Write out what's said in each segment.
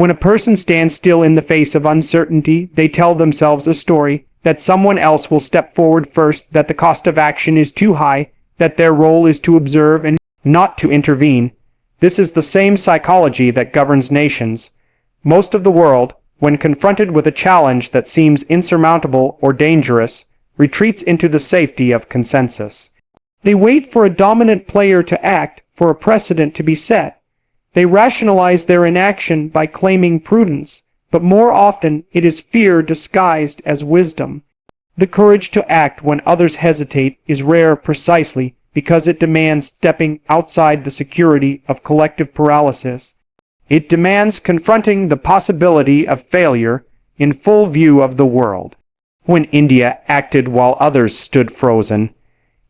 When a person stands still in the face of uncertainty, they tell themselves a story that someone else will step forward first, that the cost of action is too high, that their role is to observe and not to intervene. This is the same psychology that governs nations. Most of the world, when confronted with a challenge that seems insurmountable or dangerous, retreats into the safety of consensus. They wait for a dominant player to act, for a precedent to be set. They rationalize their inaction by claiming prudence, but more often it is fear disguised as wisdom. The courage to act when others hesitate is rare precisely because it demands stepping outside the security of collective paralysis. It demands confronting the possibility of failure in full view of the world. When India acted while others stood frozen,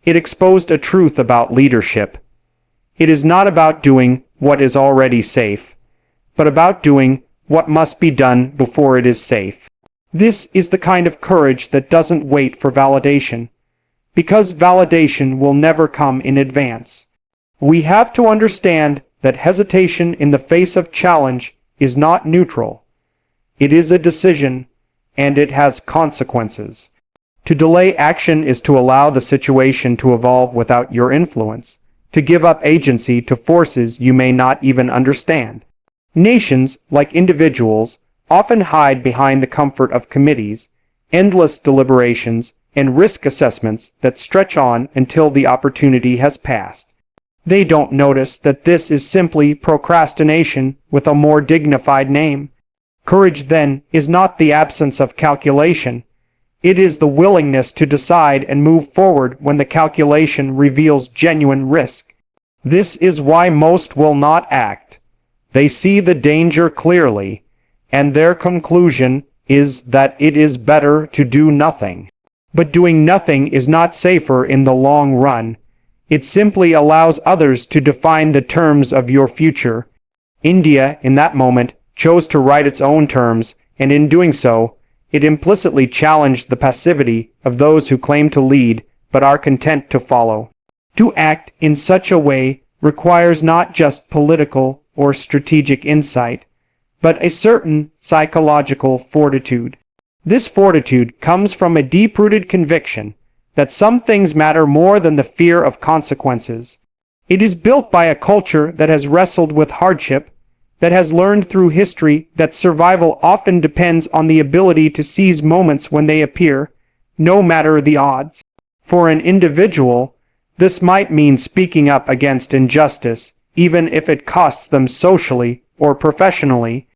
it exposed a truth about leadership. It is not about doing what is already safe, but about doing what must be done before it is safe. This is the kind of courage that doesn't wait for validation, because validation will never come in advance. We have to understand that hesitation in the face of challenge is not neutral. It is a decision, and it has consequences. To delay action is to allow the situation to evolve without your influence, to give up agency to forces you may not even understand. Nations, like individuals, often hide behind the comfort of committees, endless deliberations, and risk assessments that stretch on until the opportunity has passed. They don't notice that this is simply procrastination with a more dignified name. Courage, then, is not the absence of calculation. It is the willingness to decide and move forward when the calculation reveals genuine risk. This is why most will not act. They see the danger clearly, and their conclusion is that it is better to do nothing. But doing nothing is not safer in the long run. It simply allows others to define the terms of your future. India, in that moment, chose to write its own terms, and in doing so, it implicitly challenged the passivity of those who claim to lead but are content to follow. To act in such a way requires not just political or strategic insight, but a certain psychological fortitude. This fortitude comes from a deep-rooted conviction that some things matter more than the fear of consequences. It is built by a culture that has wrestled with hardship, that has learned through history that survival often depends on the ability to seize moments when they appear, no matter the odds. For an individual, this might mean speaking up against injustice, even if it costs them socially or professionally.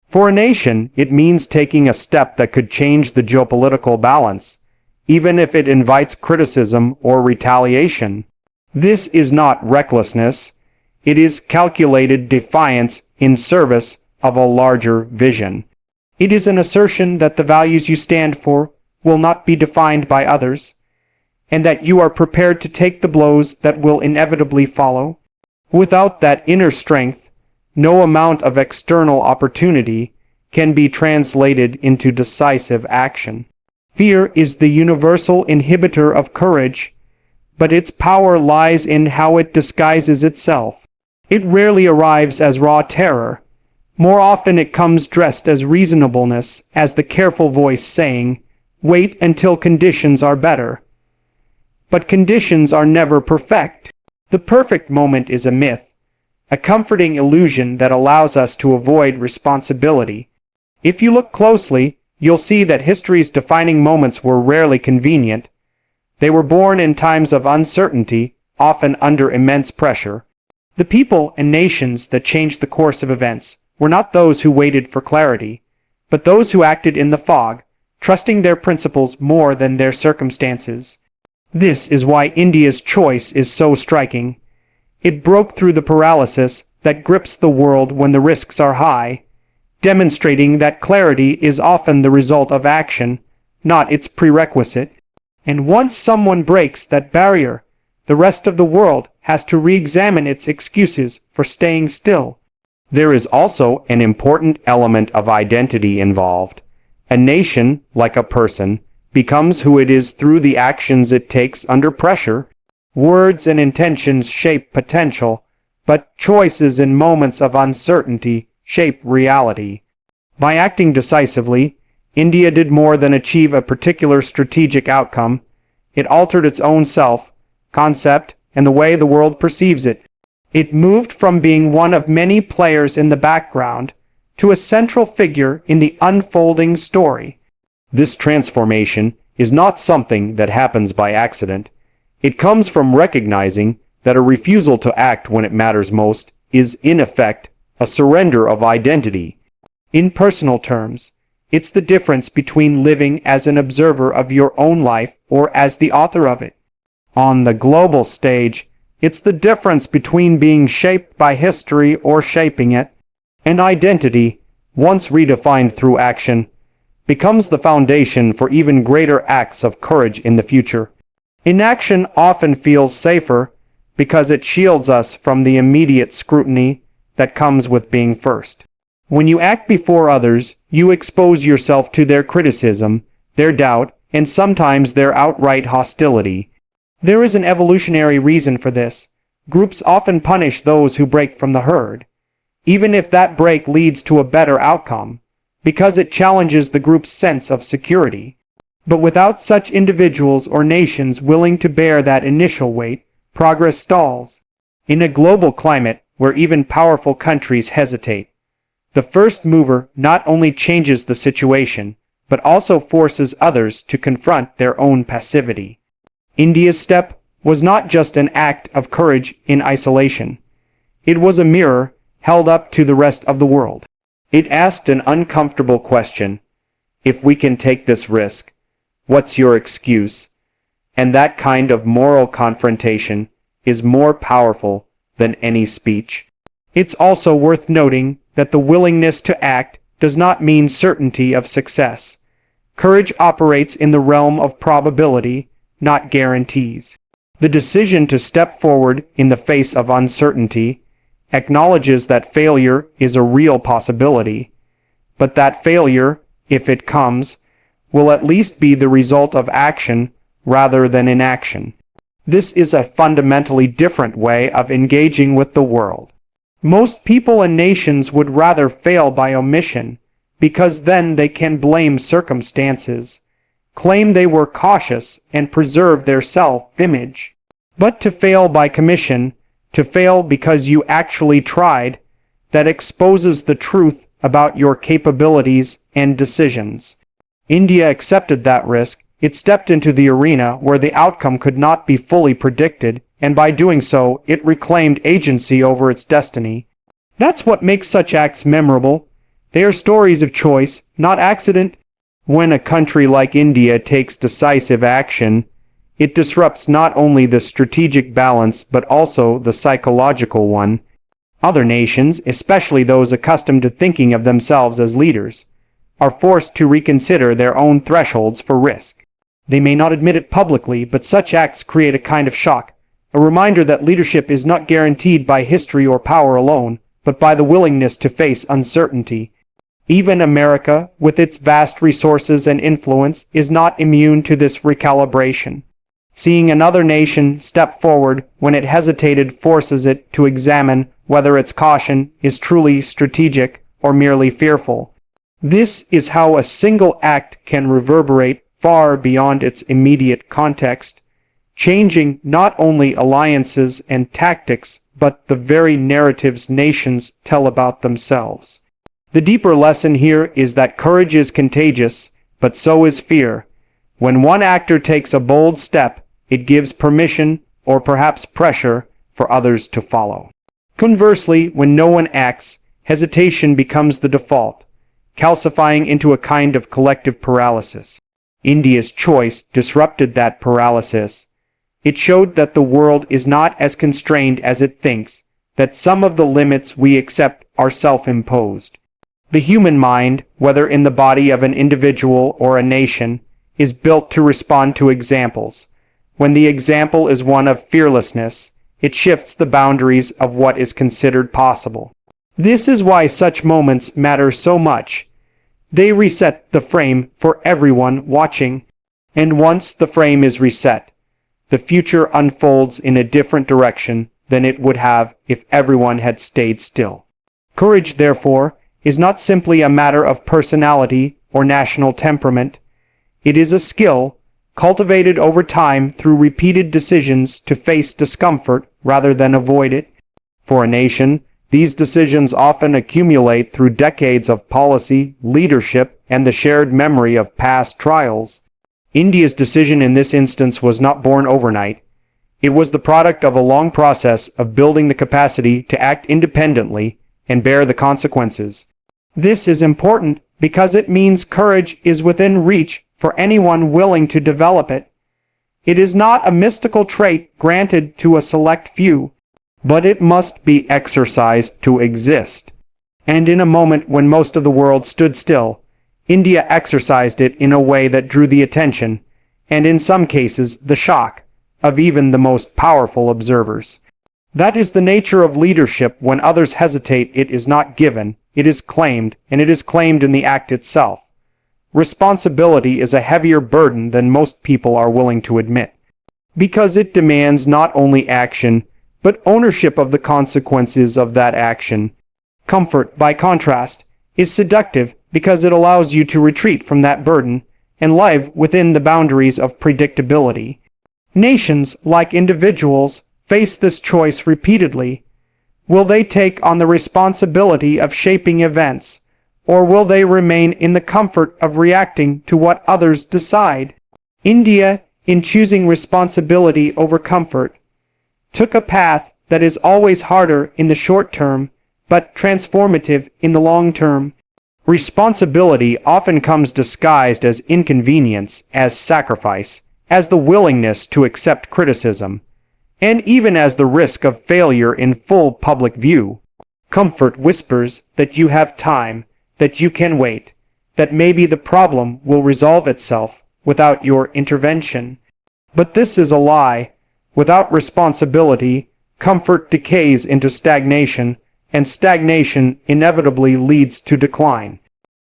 For a nation, it means taking a step that could change the geopolitical balance, even if it invites criticism or retaliation. This is not recklessness. It is calculated defiance in service of a larger vision. It is an assertion that the values you stand for will not be defined by others, and that you are prepared to take the blows that will inevitably follow. Without that inner strength, no amount of external opportunity can be translated into decisive action. Fear is the universal inhibitor of courage, but its power lies in how it disguises itself. It rarely arrives as raw terror. More often it comes dressed as reasonableness, as the careful voice saying, "Wait until conditions are better." But conditions are never perfect. The perfect moment is a myth, a comforting illusion that allows us to avoid responsibility. If you look closely, you'll see that history's defining moments were rarely convenient. They were born in times of uncertainty, often under immense pressure. The people and nations that changed the course of events were not those who waited for clarity, but those who acted in the fog, trusting their principles more than their circumstances. This is why India's choice is so striking. It broke through the paralysis that grips the world when the risks are high, demonstrating that clarity is often the result of action, not its prerequisite. And once someone breaks that barrier, the rest of the world has to re-examine its excuses for staying still. There is also an important element of identity involved. A nation, like a person, becomes who it is through the actions it takes under pressure. Words and intentions shape potential, but choices in moments of uncertainty shape reality. By acting decisively, India did more than achieve a particular strategic outcome. It altered its own concept, and the way the world perceives it. It moved from being one of many players in the background to a central figure in the unfolding story. This transformation is not something that happens by accident. It comes from recognizing that a refusal to act when it matters most is, in effect, a surrender of identity. In personal terms, it's the difference between living as an observer of your own life or as the author of it. On the global stage, it's the difference between being shaped by history or shaping it. An identity, once redefined through action, becomes the foundation for even greater acts of courage in the future. Inaction often feels safer because it shields us from the immediate scrutiny that comes with being first. When you act before others, you expose yourself to their criticism, their doubt, and sometimes their outright hostility. There is an evolutionary reason for this. Groups often punish those who break from the herd, even if that break leads to a better outcome, because it challenges the group's sense of security. But without such individuals or nations willing to bear that initial weight, progress stalls. In a global climate where even powerful countries hesitate, the first mover not only changes the situation, but also forces others to confront their own passivity. India's step was not just an act of courage in isolation. It was a mirror held up to the rest of the world. It asked an uncomfortable question: if we can take this risk, what's your excuse? And that kind of moral confrontation is more powerful than any speech. It's also worth noting that the willingness to act does not mean certainty of success. Courage operates in the realm of probability, not guarantees. The decision to step forward in the face of uncertainty acknowledges that failure is a real possibility, but that failure, if it comes, will at least be the result of action rather than inaction. This is a fundamentally different way of engaging with the world. Most people and nations would rather fail by omission, because then they can blame circumstances, claim they were cautious, and preserve their self-image. But to fail by commission, to fail because you actually tried, that exposes the truth about your capabilities and decisions. India accepted that risk. It stepped into the arena where the outcome could not be fully predicted, and by doing so, it reclaimed agency over its destiny. That's what makes such acts memorable. They are stories of choice, not accident. When a country like India takes decisive action, it disrupts not only the strategic balance but also the psychological one. Other nations, especially those accustomed to thinking of themselves as leaders, are forced to reconsider their own thresholds for risk. They may not admit it publicly, but such acts create a kind of shock, a reminder that leadership is not guaranteed by history or power alone, but by the willingness to face uncertainty. Even America, with its vast resources and influence, is not immune to this recalibration. Seeing another nation step forward when it hesitated forces it to examine whether its caution is truly strategic or merely fearful. This is how a single act can reverberate far beyond its immediate context, changing not only alliances and tactics, but the very narratives nations tell about themselves. The deeper lesson here is that courage is contagious, but so is fear. When one actor takes a bold step, it gives permission, or perhaps pressure, for others to follow. Conversely, when no one acts, hesitation becomes the default, calcifying into a kind of collective paralysis. India's choice disrupted that paralysis. It showed that the world is not as constrained as it thinks, that some of the limits we accept are self-imposed. The human mind, whether in the body of an individual or a nation, is built to respond to examples. When the example is one of fearlessness, it shifts the boundaries of what is considered possible. This is why such moments matter so much. They reset the frame for everyone watching, and once the frame is reset, the future unfolds in a different direction than it would have if everyone had stayed still. Courage, therefore, is not simply a matter of personality or national temperament. It is a skill, cultivated over time through repeated decisions to face discomfort rather than avoid it. For a nation, these decisions often accumulate through decades of policy, leadership, and the shared memory of past trials. India's decision in this instance was not born overnight. It was the product of a long process of building the capacity to act independently and bear the consequences. This is important because it means courage is within reach for anyone willing to develop it. It is not a mystical trait granted to a select few, but it must be exercised to exist. And in a moment when most of the world stood still, India exercised it in a way that drew the attention, and in some cases the shock, of even the most powerful observers. That is the nature of leadership. When others hesitate, it is not given, it is claimed, and it is claimed in the act itself. Responsibility is a heavier burden than most people are willing to admit, because it demands not only action, but ownership of the consequences of that action. Comfort, by contrast, is seductive because it allows you to retreat from that burden and live within the boundaries of predictability. Nations, like individuals, face this choice repeatedly. Will they take on the responsibility of shaping events, or will they remain in the comfort of reacting to what others decide? India, in choosing responsibility over comfort, took a path that is always harder in the short term, but transformative in the long term. Responsibility often comes disguised as inconvenience, as sacrifice, as the willingness to accept criticism, and even as the risk of failure in full public view. Comfort whispers that you have time, that you can wait, that maybe the problem will resolve itself without your intervention. But this is a lie. Without responsibility, comfort decays into stagnation, and stagnation inevitably leads to decline.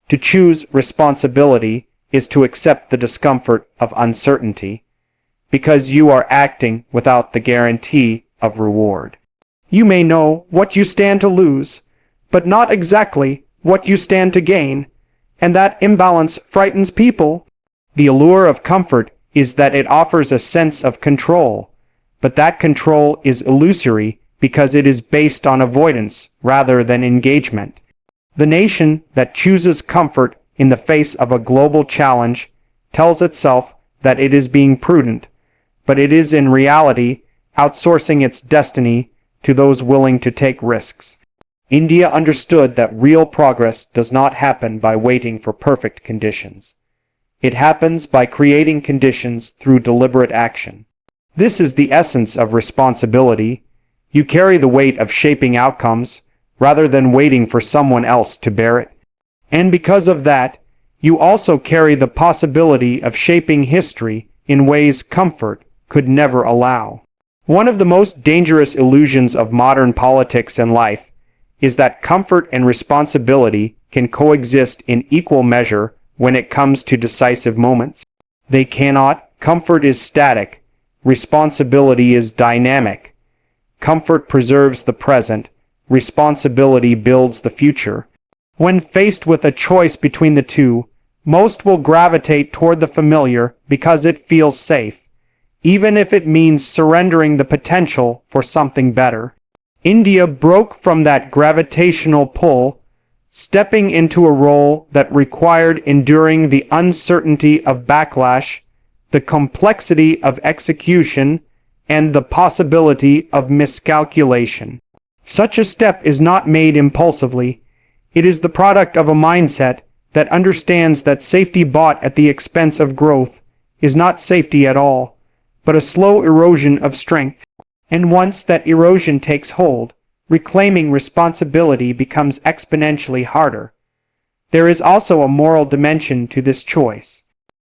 To choose responsibility is to accept the discomfort of uncertainty, because you are acting without the guarantee of reward. You may know what you stand to lose, but not exactly what you stand to gain, and that imbalance frightens people. The allure of comfort is that it offers a sense of control, but that control is illusory because it is based on avoidance rather than engagement. The nation that chooses comfort in the face of a global challenge tells itself that it is being prudent, but it is in reality outsourcing its destiny to those willing to take risks. India understood that real progress does not happen by waiting for perfect conditions. It happens by creating conditions through deliberate action. This is the essence of responsibility. You carry the weight of shaping outcomes, rather than waiting for someone else to bear it. And because of that, you also carry the possibility of shaping history in ways comfort could never allow. One of the most dangerous illusions of modern politics and life is that comfort and responsibility can coexist in equal measure when it comes to decisive moments. They cannot. Comfort is static. Responsibility is dynamic. Comfort preserves the present. Responsibility builds the future. When faced with a choice between the two, most will gravitate toward the familiar because it feels safe, even if it means surrendering the potential for something better. India broke from that gravitational pull, stepping into a role that required enduring the uncertainty of backlash, the complexity of execution, and the possibility of miscalculation. Such a step is not made impulsively. It is the product of a mindset that understands that safety bought at the expense of growth is not safety at all, but a slow erosion of strength. And once that erosion takes hold, reclaiming responsibility becomes exponentially harder. There is also a moral dimension to this choice.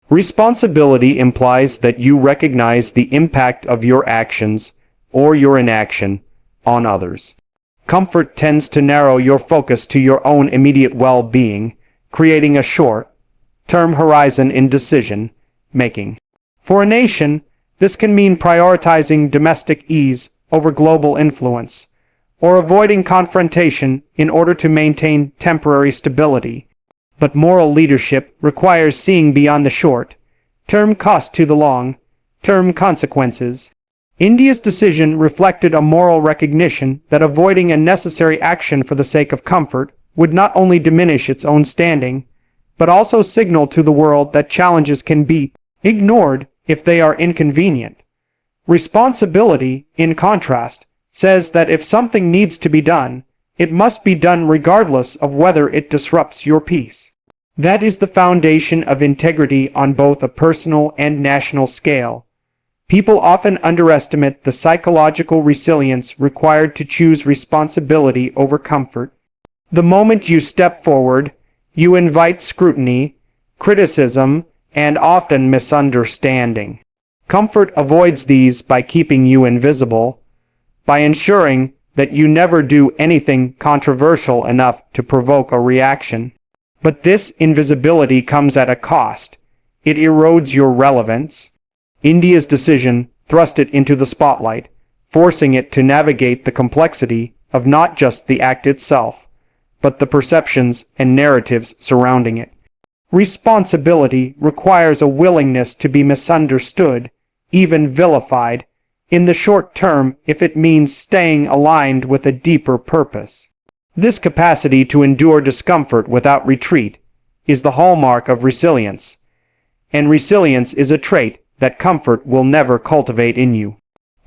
Responsibility implies that you recognize the impact of your actions or your inaction on others. Comfort tends to narrow your focus to your own immediate well-being, creating a short-term horizon in decision-making. For a nation, this can mean prioritizing domestic ease over global influence, or avoiding confrontation in order to maintain temporary stability. But moral leadership requires seeing beyond the short-term cost to the long-term consequences. India's decision reflected a moral recognition that avoiding unnecessary action for the sake of comfort would not only diminish its own standing, but also signal to the world that challenges can be ignored if they are inconvenient. Responsibility, in contrast, says that if something needs to be done, it must be done regardless of whether it disrupts your peace. That is the foundation of integrity on both a personal and national scale. People often underestimate the psychological resilience required to choose responsibility over comfort. The moment you step forward, you invite scrutiny, criticism, and often misunderstanding. Comfort avoids these by keeping you invisible, by ensuring that you never do anything controversial enough to provoke a reaction. But this invisibility comes at a cost. It erodes your relevance. India's decision thrust it into the spotlight, forcing it to navigate the complexity of not just the act itself, but the perceptions and narratives surrounding it. Responsibility requires a willingness to be misunderstood, even vilified, in the short term if it means staying aligned with a deeper purpose. This capacity to endure discomfort without retreat is the hallmark of resilience, and resilience is a trait that comfort will never cultivate in you.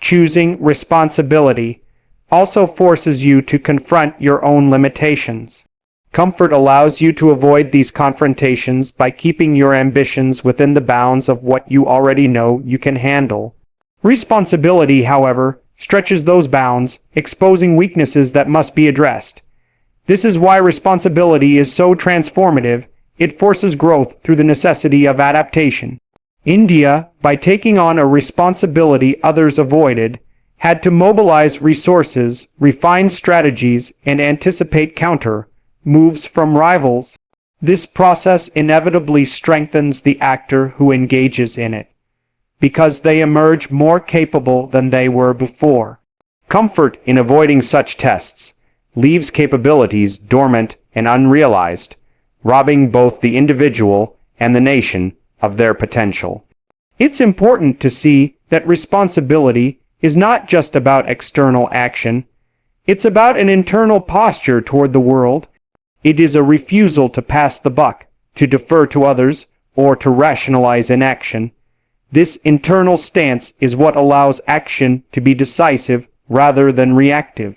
Choosing responsibility also forces you to confront your own limitations. Comfort allows you to avoid these confrontations by keeping your ambitions within the bounds of what you already know you can handle. Responsibility, however, stretches those bounds, exposing weaknesses that must be addressed. This is why responsibility is so transformative. It forces growth through the necessity of adaptation. India, by taking on a responsibility others avoided, had to mobilize resources, refine strategies, and anticipate counter moves from rivals. This process inevitably strengthens the actor who engages in it, because they emerge more capable than they were before. Comfort in avoiding such tests leaves capabilities dormant and unrealized, robbing both the individual and the nation of their potential. It's important to see that responsibility is not just about external action. It's about an internal posture toward the world. It is a refusal to pass the buck, to defer to others, or to rationalize inaction. This internal stance is what allows action to be decisive rather than reactive.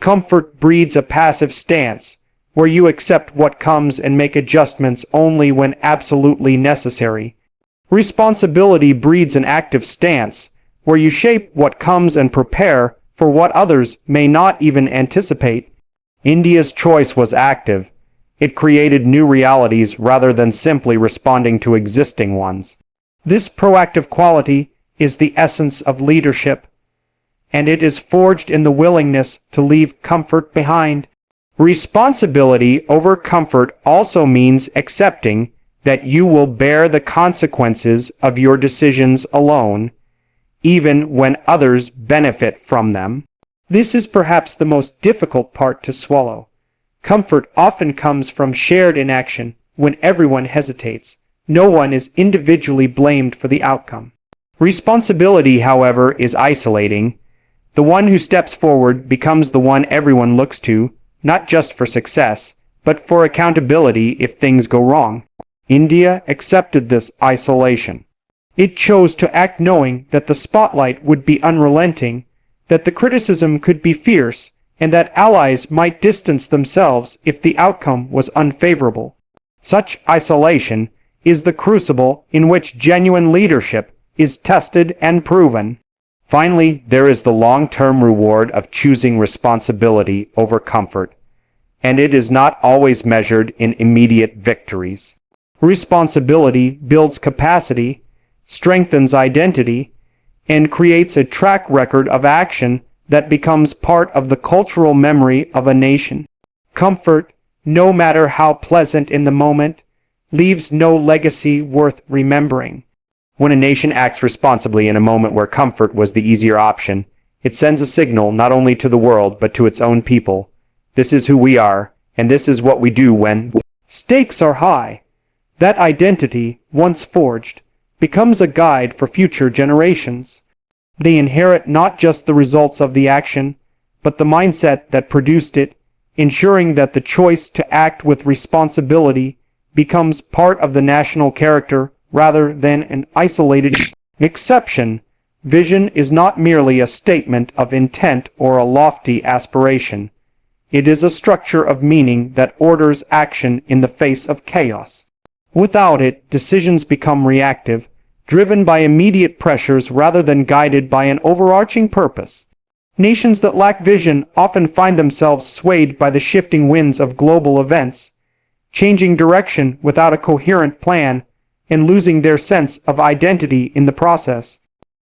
Comfort breeds a passive stance, where you accept what comes and make adjustments only when absolutely necessary. Responsibility breeds an active stance, where you shape what comes and prepare for what others may not even anticipate. India's choice was active. It created new realities rather than simply responding to existing ones. This proactive quality is the essence of leadership, and it is forged in the willingness to leave comfort behind. Responsibility over comfort also means accepting that you will bear the consequences of your decisions alone, even when others benefit from them. This is perhaps the most difficult part to swallow. Comfort often comes from shared inaction. When everyone hesitates, no one is individually blamed for the outcome. Responsibility, however, is isolating. The one who steps forward becomes the one everyone looks to, not just for success, but for accountability if things go wrong. India accepted this isolation. It chose to act knowing that the spotlight would be unrelenting, that the criticism could be fierce, and that allies might distance themselves if the outcome was unfavorable. Such isolation is the crucible in which genuine leadership is tested and proven. Finally, there is the long-term reward of choosing responsibility over comfort, and it is not always measured in immediate victories. Responsibility builds capacity, strengthens identity, and creates a track record of action that becomes part of the cultural memory of a nation. Comfort, no matter how pleasant in the moment, leaves no legacy worth remembering. When a nation acts responsibly in a moment where comfort was the easier option, It sends a signal not only to the world but to its own people. This is who we are, and this is what we do when stakes are high. That identity, once forged, becomes a guide for future generations. They inherit not just the results of the action, but the mindset that produced it, ensuring that the choice to act with responsibility becomes part of the national character rather than an isolated exception. Vision is not merely a statement of intent or a lofty aspiration. It is a structure of meaning that orders action in the face of chaos. Without it, decisions become reactive, driven by immediate pressures rather than guided by an overarching purpose. Nations that lack vision often find themselves swayed by the shifting winds of global events, changing direction without a coherent plan, and losing their sense of identity in the process.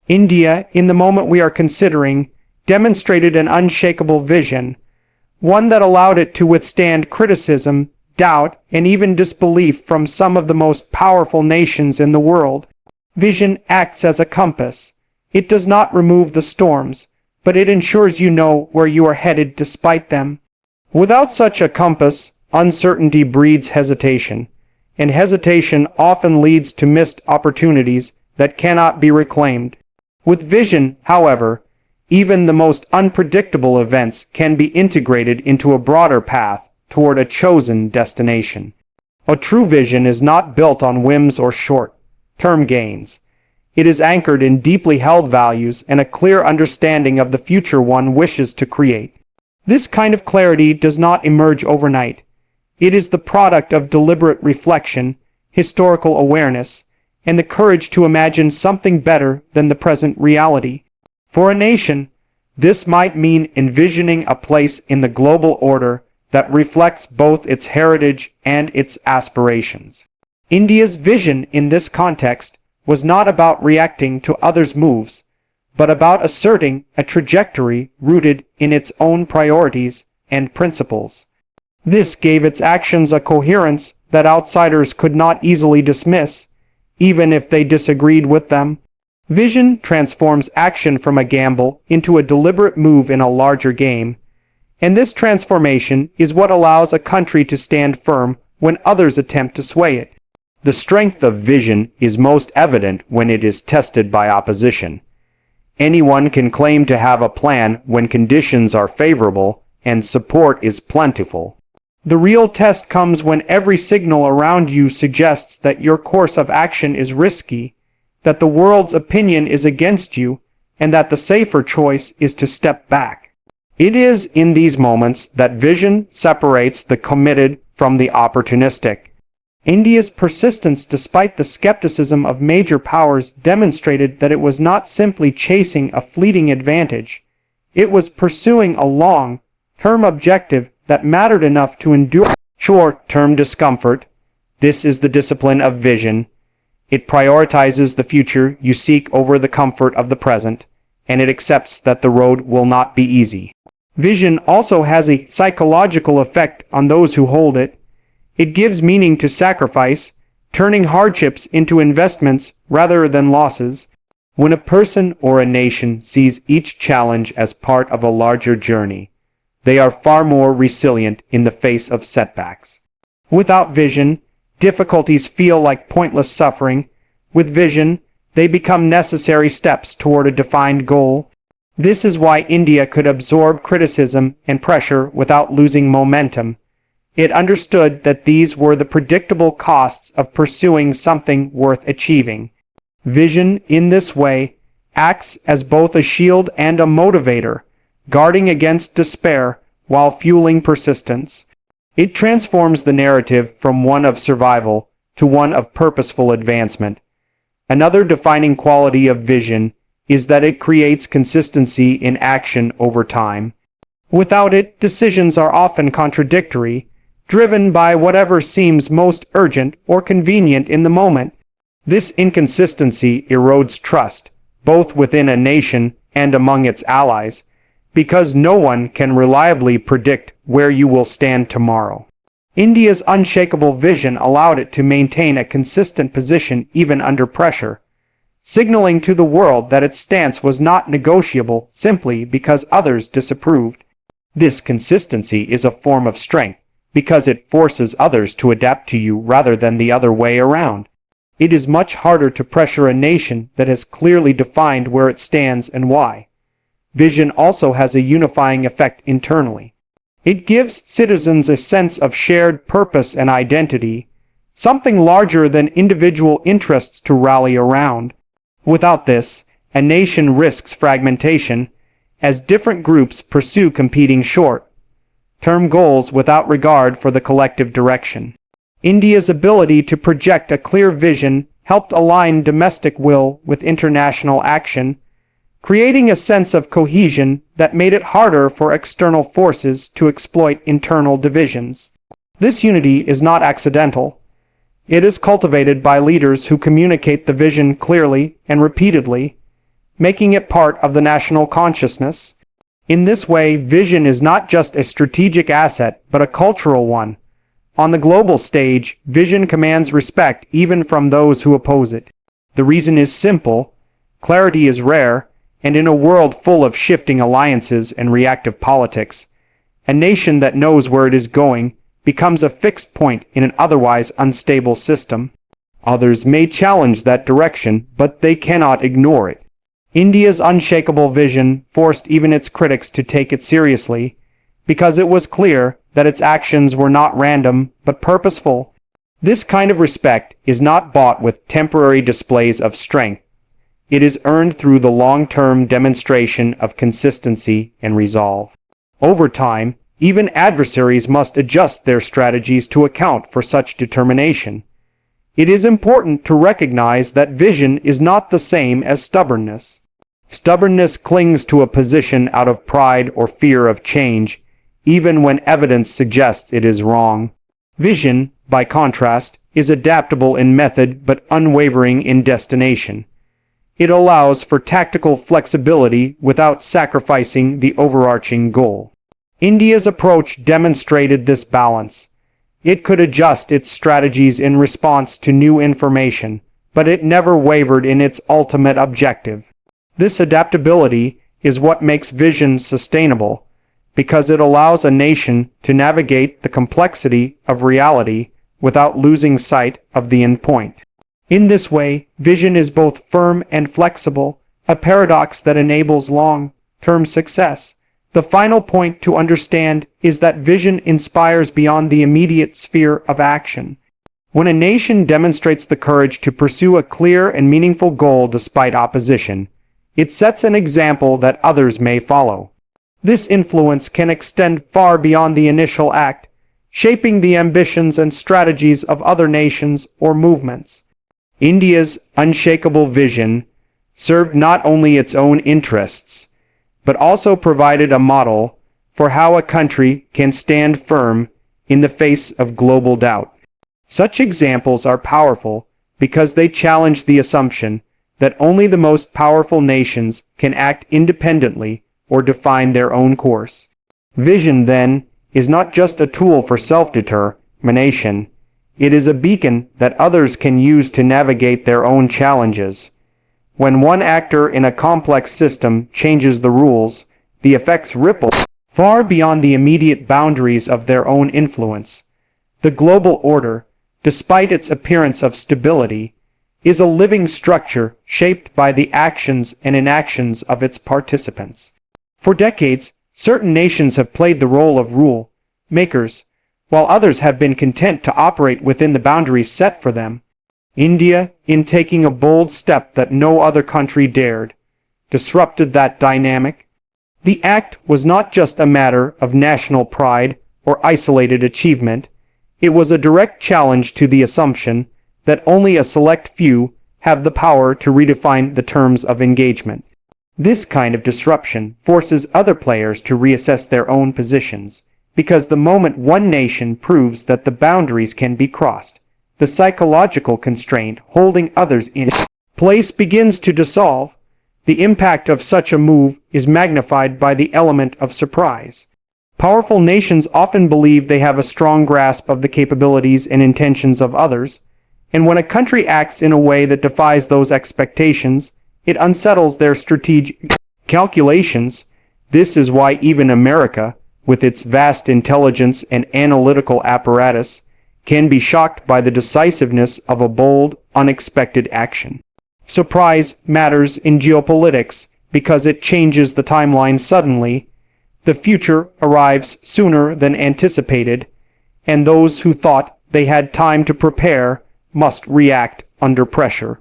India, in the moment we are considering, demonstrated an unshakable vision, one that allowed it to withstand criticism, doubt, and even disbelief from some of the most powerful nations in the world. Vision acts as a compass. It does not remove the storms, but it ensures you know where you are headed despite them. Without such a compass, uncertainty breeds hesitation, and hesitation often leads to missed opportunities that cannot be reclaimed. With vision, however, even the most unpredictable events can be integrated into a broader path toward a chosen destination. A true vision is not built on whims or short-term gains. It is anchored in deeply held values and a clear understanding of the future one wishes to create. This kind of clarity does not emerge overnight. It is the product of deliberate reflection, historical awareness, and the courage to imagine something better than the present reality. For a nation, this might mean envisioning a place in the global order that reflects both its heritage and its aspirations. India's vision in this context was not about reacting to others' moves, but about asserting a trajectory rooted in its own priorities and principles. This gave its actions a coherence that outsiders could not easily dismiss, even if they disagreed with them. Vision transforms action from a gamble into a deliberate move in a larger game, and this transformation is what allows a country to stand firm when others attempt to sway it. The strength of vision is most evident when it is tested by opposition. Anyone can claim to have a plan when conditions are favorable and support is plentiful. The real test comes when every signal around you suggests that your course of action is risky, that the world's opinion is against you, and that the safer choice is to step back. It is in these moments that vision separates the committed from the opportunistic. India's persistence despite the skepticism of major powers demonstrated that it was not simply chasing a fleeting advantage. It was pursuing a long-term objective that mattered enough to endure short-term discomfort. This is the discipline of vision. It prioritizes the future you seek over the comfort of the present, and it accepts that the road will not be easy. Vision also has a psychological effect on those who hold it. It gives meaning to sacrifice, turning hardships into investments rather than losses. When a person or a nation sees each challenge as part of a larger journey, they are far more resilient in the face of setbacks. Without vision, difficulties feel like pointless suffering. With vision, they become necessary steps toward a defined goal. This is why India could absorb criticism and pressure without losing momentum. It understood that these were the predictable costs of pursuing something worth achieving. Vision, in this way, acts as both a shield and a motivator, guarding against despair while fueling persistence. It transforms the narrative from one of survival to one of purposeful advancement. Another defining quality of vision is that it creates consistency in action over time. Without it, decisions are often contradictory, driven by whatever seems most urgent or convenient in the moment. This inconsistency erodes trust, both within a nation and among its allies, because no one can reliably predict where you will stand tomorrow. India's unshakable vision allowed it to maintain a consistent position even under pressure. signaling to the world that its stance was not negotiable simply because others disapproved. This consistency is a form of strength, because it forces others to adapt to you rather than the other way around. It is much harder to pressure a nation that has clearly defined where it stands and why. Vision also has a unifying effect internally. It gives citizens a sense of shared purpose and identity, something larger than individual interests to rally around. Without this, a nation risks fragmentation, as different groups pursue competing short-term goals without regard for the collective direction. India's ability to project a clear vision helped align domestic will with international action, creating a sense of cohesion that made it harder for external forces to exploit internal divisions. This unity is not accidental. It is cultivated by leaders who communicate the vision clearly and repeatedly, making it part of the national consciousness. In this way, vision is not just a strategic asset, but a cultural one. On the global stage, vision commands respect even from those who oppose it. The reason is simple: clarity is rare, and in a world full of shifting alliances and reactive politics, a nation that knows where it is going becomes a fixed point in an otherwise unstable system. Others may challenge that direction, but they cannot ignore it. India's unshakable vision forced even its critics to take it seriously, because it was clear that its actions were not random, but purposeful. This kind of respect is not bought with temporary displays of strength. It is earned through the long-term demonstration of consistency and resolve. Over time, even adversaries must adjust their strategies to account for such determination. It is important to recognize that vision is not the same as stubbornness. Stubbornness clings to a position out of pride or fear of change, even when evidence suggests it is wrong. Vision, by contrast, is adaptable in method but unwavering in destination. It allows for tactical flexibility without sacrificing the overarching goal. India's approach demonstrated this balance. It could adjust its strategies in response to new information, but it never wavered in its ultimate objective. This adaptability is what makes vision sustainable, because it allows a nation to navigate the complexity of reality without losing sight of the end point. In this way, vision is both firm and flexible, a paradox that enables long-term success. The final point to understand is that vision inspires beyond the immediate sphere of action. When a nation demonstrates the courage to pursue a clear and meaningful goal despite opposition, it sets an example that others may follow. This influence can extend far beyond the initial act, shaping the ambitions and strategies of other nations or movements. India's unshakable vision served not only its own interests, but also provided a model for how a country can stand firm in the face of global doubt. Such examples are powerful because they challenge the assumption that only the most powerful nations can act independently or define their own course. Vision, then, is not just a tool for self-determination. It is a beacon that others can use to navigate their own challenges. When one actor in a complex system changes the rules, the effects ripple far beyond the immediate boundaries of their own influence. The global order, despite its appearance of stability, is a living structure shaped by the actions and inactions of its participants. For decades, certain nations have played the role of rule makers, while others have been content to operate within the boundaries set for them. India, in taking a bold step that no other country dared, disrupted that dynamic. The act was not just a matter of national pride or isolated achievement. It was a direct challenge to the assumption that only a select few have the power to redefine the terms of engagement. This kind of disruption forces other players to reassess their own positions, because the moment one nation proves that the boundaries can be crossed, the psychological constraint holding others in place begins to dissolve. The impact of such a move is magnified by the element of surprise. Powerful nations often believe they have a strong grasp of the capabilities and intentions of others, And when a country acts in a way that defies those expectations, it unsettles their strategic calculations. This is why even America, with its vast intelligence and analytical apparatus, can be shocked by the decisiveness of a bold, unexpected action. Surprise matters in geopolitics because it changes the timeline suddenly. The future arrives sooner than anticipated, and those who thought they had time to prepare must react under pressure.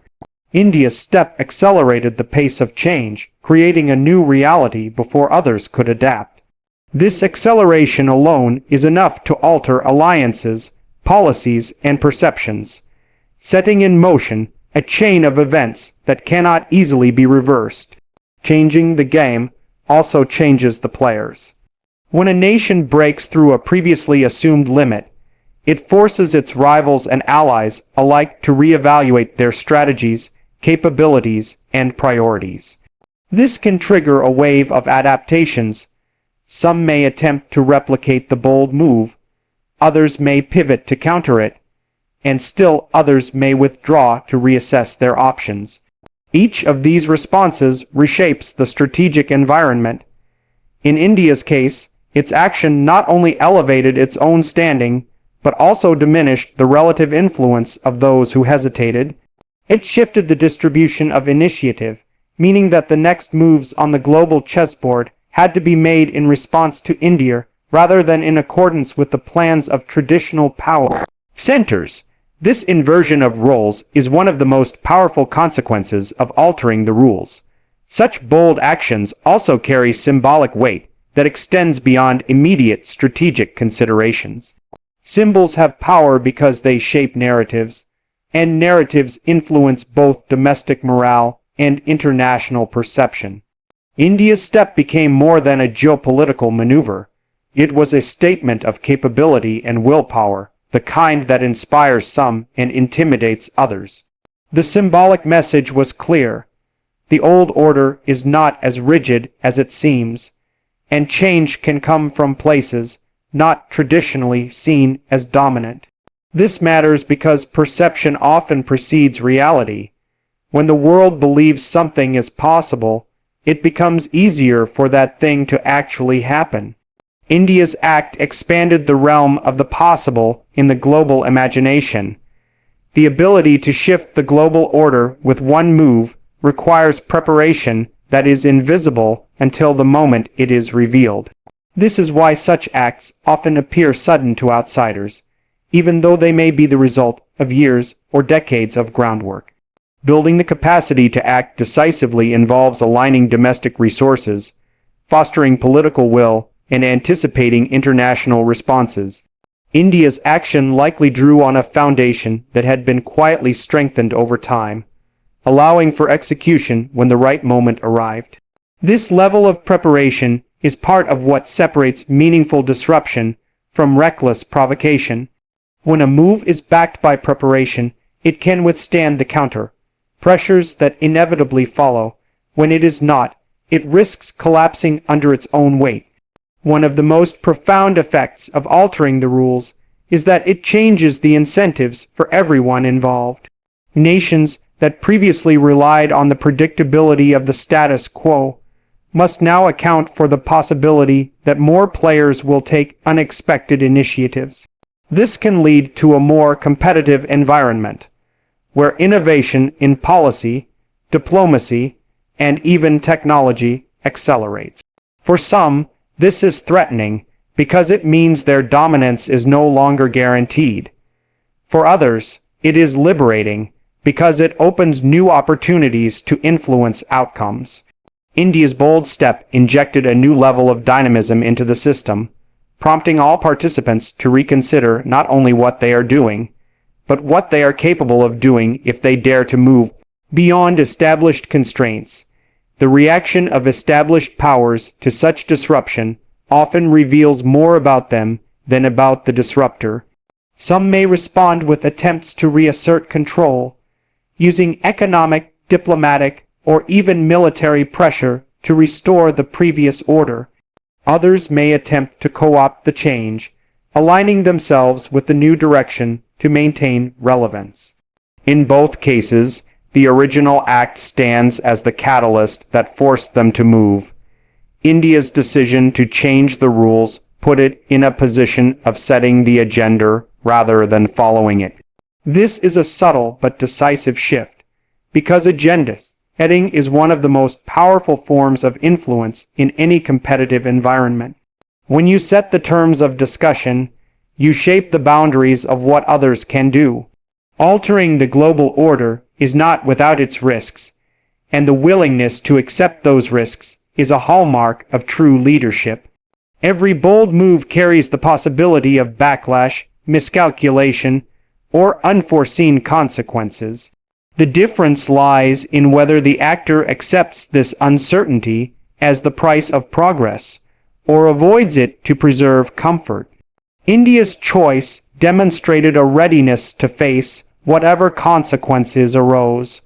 India's step accelerated the pace of change, creating a new reality before others could adapt. This acceleration alone is enough to alter alliances, policies, and perceptions, setting in motion a chain of events that cannot easily be reversed. Changing the game also changes the players. When a nation breaks through a previously assumed limit, it forces its rivals and allies alike to reevaluate their strategies, capabilities, and priorities. This can trigger a wave of adaptations. Some may attempt to replicate the bold move, others may pivot to counter it, and still others may withdraw to reassess their options. Each of these responses reshapes the strategic environment. In India's case, its action not only elevated its own standing, but also diminished the relative influence of those who hesitated. It shifted the distribution of initiative, meaning that the next moves on the global chessboard had to be made in response to India rather than in accordance with the plans of traditional power centers. This inversion of roles is one of the most powerful consequences of altering the rules. Such bold actions also carry symbolic weight that extends beyond immediate strategic considerations. Symbols have power because they shape narratives, and narratives influence both domestic morale and international perception. India's step became more than a geopolitical maneuver. It was a statement of capability and willpower, the kind that inspires some and intimidates others. The symbolic message was clear. The old order is not as rigid as it seems, and change can come from places not traditionally seen as dominant. This matters because perception often precedes reality. When the world believes something is possible, it becomes easier for that thing to actually happen. India's act expanded the realm of the possible in the global imagination. The ability to shift the global order with one move requires preparation that is invisible until the moment it is revealed. This is why such acts often appear sudden to outsiders, even though they may be the result of years or decades of groundwork. Building the capacity to act decisively involves aligning domestic resources, fostering political will, and anticipating international responses. India's action likely drew on a foundation that had been quietly strengthened over time, allowing for execution when the right moment arrived. This level of preparation is part of what separates meaningful disruption from reckless provocation. When a move is backed by preparation, it can withstand the counter pressures that inevitably follow. When it is not, it risks collapsing under its own weight. One of the most profound effects of altering the rules is that it changes the incentives for everyone involved. Nations that previously relied on the predictability of the status quo must now account for the possibility that more players will take unexpected initiatives. This can lead to a more competitive environment, where innovation in policy, diplomacy, and even technology accelerates. For some, this is threatening because it means their dominance is no longer guaranteed. For others, it is liberating because it opens new opportunities to influence outcomes. India's bold step injected a new level of dynamism into the system, prompting all participants to reconsider not only what they are doing, but what they are capable of doing if they dare to move beyond established constraints. The reaction of established powers to such disruption often reveals more about them than about the disruptor. Some may respond with attempts to reassert control, using economic, diplomatic, or even military pressure to restore the previous order. Others may attempt to co-opt the change, aligning themselves with the new direction to maintain relevance. In both cases, the original act stands as the catalyst that forced them to move. India's decision to change the rules put it in a position of setting the agenda rather than following it. This is a subtle but decisive shift, because agenda setting is one of the most powerful forms of influence in any competitive environment. When you set the terms of discussion, you shape the boundaries of what others can do. Altering the global order is not without its risks, and the willingness to accept those risks is a hallmark of true leadership. Every bold move carries the possibility of backlash, miscalculation, or unforeseen consequences. The difference lies in whether the actor accepts this uncertainty as the price of progress, or avoids it to preserve comfort. India's choice demonstrated a readiness to face whatever consequences arose,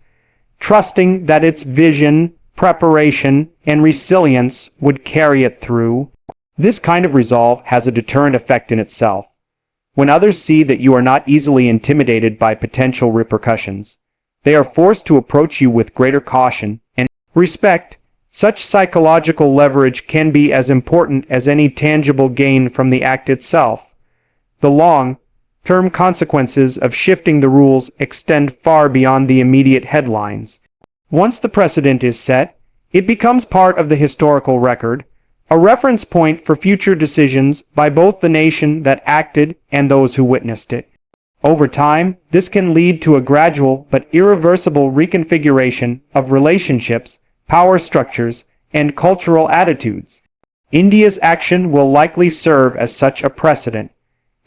trusting that its vision, preparation, and resilience would carry it through. This kind of resolve has a deterrent effect in itself. When others see that you are not easily intimidated by potential repercussions, they are forced to approach you with greater caution and respect. Such psychological leverage can be as important as any tangible gain from the act itself. The long-term consequences of shifting the rules extend far beyond the immediate headlines. Once the precedent is set, it becomes part of the historical record, a reference point for future decisions by both the nation that acted and those who witnessed it. Over time, this can lead to a gradual but irreversible reconfiguration of relationships, power structures, and cultural attitudes. India's action will likely serve as such a precedent,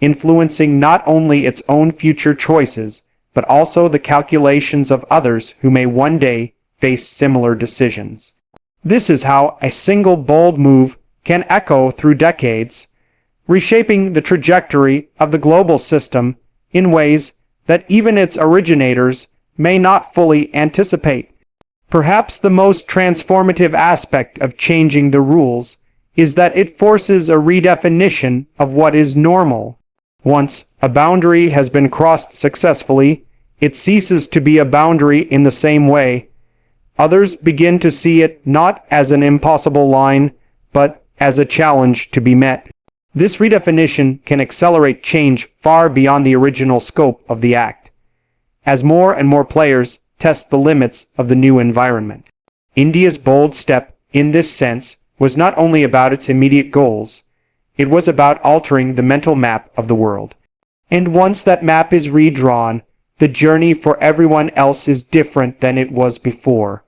influencing not only its own future choices, but also the calculations of others who may one day face similar decisions. This is how a single bold move can echo through decades, reshaping the trajectory of the global system in ways that even its originators may not fully anticipate. Perhaps the most transformative aspect of changing the rules is that it forces a redefinition of what is normal. Once a boundary has been crossed successfully, it ceases to be a boundary in the same way. Others begin to see it not as an impossible line, but as a challenge to be met. This redefinition can accelerate change far beyond the original scope of the act, as more and more players test the limits of the new environment. India's bold step, in this sense, was not only about its immediate goals, it was about altering the mental map of the world. And once that map is redrawn, the journey for everyone else is different than it was before.